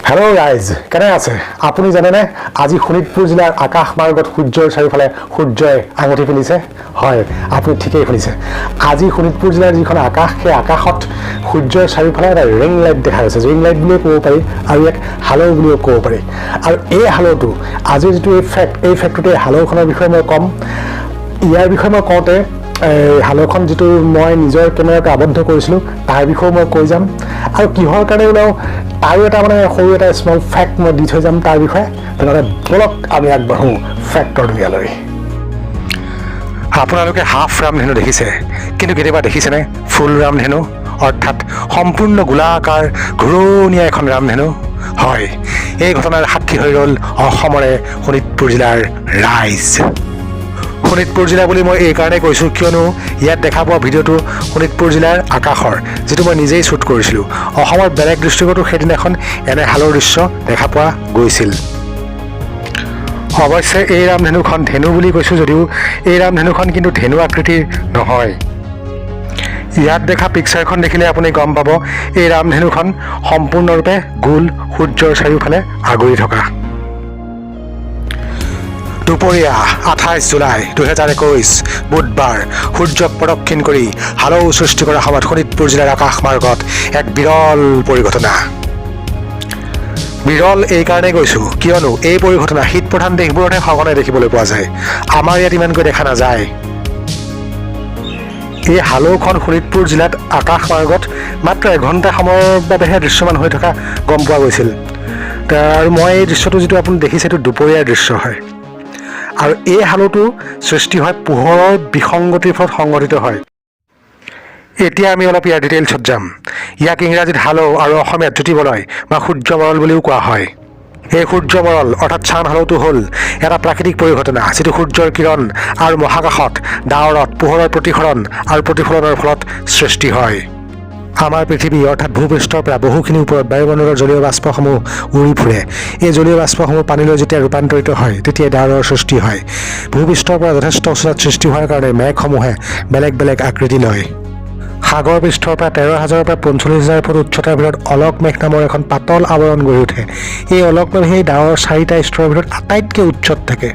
Hello' ৰাইজ, কেনে আছে আপুনি? জানেনে আজি শোণিতপুৰ জিলাৰ আকাশ মাৰ্গত সূৰ্যৰ চাৰিওফালে সূৰ্যই আঙুঠি পিন্ধিছে? হয়, আপুনি ঠিকেই শুনিছে। আজি শোণিতপুৰ জিলাৰ যিখন আকাশ, সেই আকাশত সূৰ্যৰ চাৰিওফালে এটা ৰিং লাইট দেখা গৈছে। ৰিং লাইট বুলিও ক'ব পাৰি আৰু ইয়াক হালো বুলিও ক'ব পাৰি। আৰু এই হালোটো আজিৰ যিটো এই ফেক্টটোতে হালোখনৰ বিষয়ে মই ক'ম। ইয়াৰ বিষয়ে মই কওঁতে হালোখন যিটো মই নিজৰ কেমেৰাতে আবদ্ধ কৰিছিলোঁ তাৰ বিষয়েও মই কৈ যাম, আৰু কিহৰ কাৰণে ওলাওঁ তাৰো এটা সৰু এটা স্মল ফেক্ট মই দি থৈ যাম তাৰ বিষয়ে। তেনেহ'লে বলক আমি আগবাঢ়োঁ ফেক্টৰ দুনিয়ালৈ। আপোনালোকে হাফ ৰামধেনু দেখিছে, কিন্তু কেতিয়াবা দেখিছেনে ফুল ৰামধেনু, অৰ্থাৎ সম্পূৰ্ণ গোলাকাৰ ঘূৰণীয়া এখন ৰামধেনু? হয়, এই ঘটনাৰ সাক্ষী হৈ ৰ'ল অসমৰে শোণিতপুৰ জিলাৰ ৰাইজ। শোণিতপুৰ জিলা বুলি মই এই কাৰণেই কৈছোঁ কিয়নো ইয়াত দেখা পোৱা ভিডিঅ'টো শোণিতপুৰ জিলাৰ আকাশৰ, যিটো মই নিজেই শ্বুট কৰিছিলোঁ। অসমৰ বেলেগ ডিষ্ট্ৰিক্টতো সেইদিনাখন এনে হালৰ দৃশ্য দেখা পোৱা গৈছিল। অৱশ্যে এই ৰামধেনুখন ধেনু বুলি কৈছোঁ যদিও এই ৰামধেনুখন কিন্তু ধেনু আকৃতিৰ নহয়। ইয়াত দেখা পিকচাৰখন দেখিলে আপুনি গম পাব এই ৰামধেনুখন সম্পূৰ্ণৰূপে গোল সূৰ্যৰ চাৰিওফালে আগুৰি থকা। দুপৰীয়া 28 জুলাই 2021 বুধবাৰ সূৰ্যক প্ৰদক্ষিণ কৰি হালৌ সৃষ্টি কৰা সময়ত শোণিতপুৰ জিলাৰ আকাশ মাৰ্গত এক বিৰল পৰিঘটনা। বিৰল এই কাৰণেই কৈছোঁ কিয়নো এই পৰিঘটনা শীত প্ৰধান দেশবোৰতহে সঘনাই দেখিবলৈ পোৱা যায়, আমাৰ ইয়াত ইমানকৈ দেখা নাযায়। এই হালৌখন শোণিতপুৰ জিলাত আকাশ মাৰ্গত মাত্ৰ এঘণ্টা সময়ৰ বাবেহে দৃশ্যমান হৈ থকা গম পোৱা গৈছিল। আৰু মই এই দৃশ্যটো যিটো আপুনি দেখিছে এইটো দুপৰীয়াৰ দৃশ্য হয়। আৰু এই হালৌটো সৃষ্টি হয় পোহৰৰ বিসংগতিৰ ফলত সংঘটিত হয়। এতিয়া আমি অলপ ইয়াৰ ডিটেইলছত যাম। ইয়াক ইংৰাজীত হালৌ আৰু অসমীয়াত জ্যোতিবলয় বা সূৰ্যমৰল বুলিও কোৱা হয়। এই সূৰ্যমৰল অৰ্থাৎ চান হালৌটো হ'ল এটা প্ৰাকৃতিক পৰিঘটনা, যিটো সূৰ্যৰ কিৰণ আৰু মহাকাশত ডাৱৰত পোহৰৰ প্ৰতিসৰণ আৰু প্ৰতিফলনৰ ফলত সৃষ্টি হয়। আমাৰ পৃথিৱী অৰ্থাৎ ভূপৃষ্ঠৰ পৰা বহুখিনি ওপৰত বায়ুমণ্ডলৰ জলীয় বাষ্পসমূহ উৰি ফুৰে। এই জলীয় বাষ্পসমূহ পানীলৈ যেতিয়া ৰূপান্তৰিত হয় তেতিয়াই ডাৱৰৰ সৃষ্টি হয়। ভূপৃষ্ঠৰ পৰা যথেষ্ট উচ্চতাত সৃষ্টি হোৱাৰ কাৰণে মেঘসমূহে বেলেগ বেলেগ আকৃতি লয়। সাগৰ পৃষ্ঠৰ পৰা 13,000 পৰা 45,000 ফুট উচ্চতাৰ ভিতৰত অলক মেঘ নামৰ এখন পাতল আৱৰণ গঢ়ি উঠে। এই অলক মেঘ সেই ডাৱৰৰ 4টা স্তৰৰ ভিতৰত আটাইতকৈ উচ্চত থাকে।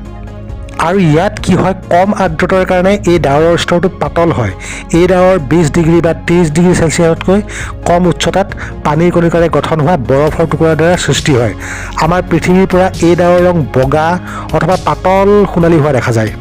আৰু ইয়াত কি হয়, কম আৰ্দ্ৰতাৰ কাৰণে এই ডাৱৰৰ স্তৰটো পাতল হয়। এই ডাৱৰ 20 ডিগ্ৰী বা 30 ডিগ্ৰী চেলচিয়াছতকৈ কম উচ্চতাত পানীৰ কণিকাৰে গঠন হোৱা বৰফৰ টুকুৰাৰ দ্বাৰা সৃষ্টি হয়। আমাৰ পৃথিৱীৰ পৰা এই ডাৱৰ ৰং বগা অথবা পাতল সোণালী হোৱা দেখা যায়।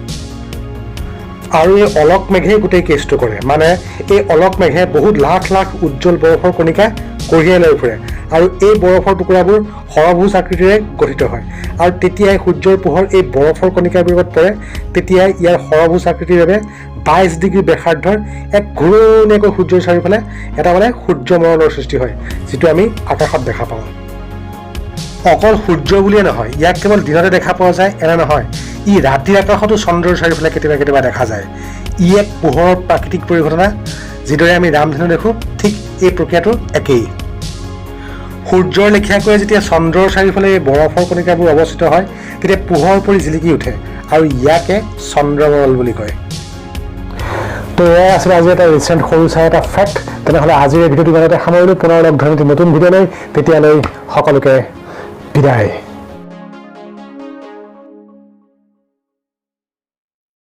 আৰু এই অলক মেঘেই গোটেই কেছটো কৰে, মানে এই অলক মেঘে বহুত লাখ লাখ উজ্জ্বল বৰফৰ কণিকা কঢ়িয়াই লৈ ফুৰে, আৰু এই বৰফৰ টুকুৰাবোৰ সৰভুজ আকৃতিৰে গঠিত হয়। আৰু তেতিয়াই সূৰ্যৰ পোহৰ এই বৰফৰ কণিকাবোৰত পৰে, তেতিয়াই ইয়াৰ সৰভুজ আকৃতিৰ বাবে 22 ডিগ্ৰী ব্যাসাৰ্ধৰ এক ঘূৰণীয়াকৈ সূৰ্যৰ চাৰিওফালে এটা সূৰ্যমৰলৰ সৃষ্টি হয়, যিটো আমি আকাশত দেখা পাওঁ। অকল সূৰ্য বুলিয়ে নহয়, ইয়াক কেৱল দিনতে দেখা পোৱা যায় এনে নহয়, ই ৰাতিৰ আকাশতো চন্দ্ৰৰ চাৰিওফালে কেতিয়াবা কেতিয়াবা দেখা যায়। ই এক পোহৰৰ প্ৰাকৃতিক পৰিঘটনা। যিদৰে আমি ৰামধেনু দেখোঁ ঠিক এই প্ৰক্ৰিয়াটো একেই। সূৰ্যৰ লেখীয়াকৈ যেতিয়া চন্দ্ৰৰ চাৰিওফালে এই বৰফৰ কণিকাবোৰ অৱস্থিত হয় তেতিয়া পোহৰ পৰি জিলিকি উঠে, আৰু ইয়াকে চন্দ্ৰমৰল বুলি কয়। তো এয়াই আছিলে আজি এটা ৰিচেণ্ট সৰু চাই এটা ফেক্ট। তেনেহ'লে আজিৰ এই ভিডিঅ'টো ইমানতে সামৰিলোঁ। পুনৰ লগ ধৰিম নতুন ভিডিঅ' লৈ, তেতিয়ালৈ সকলোকে বিদায়।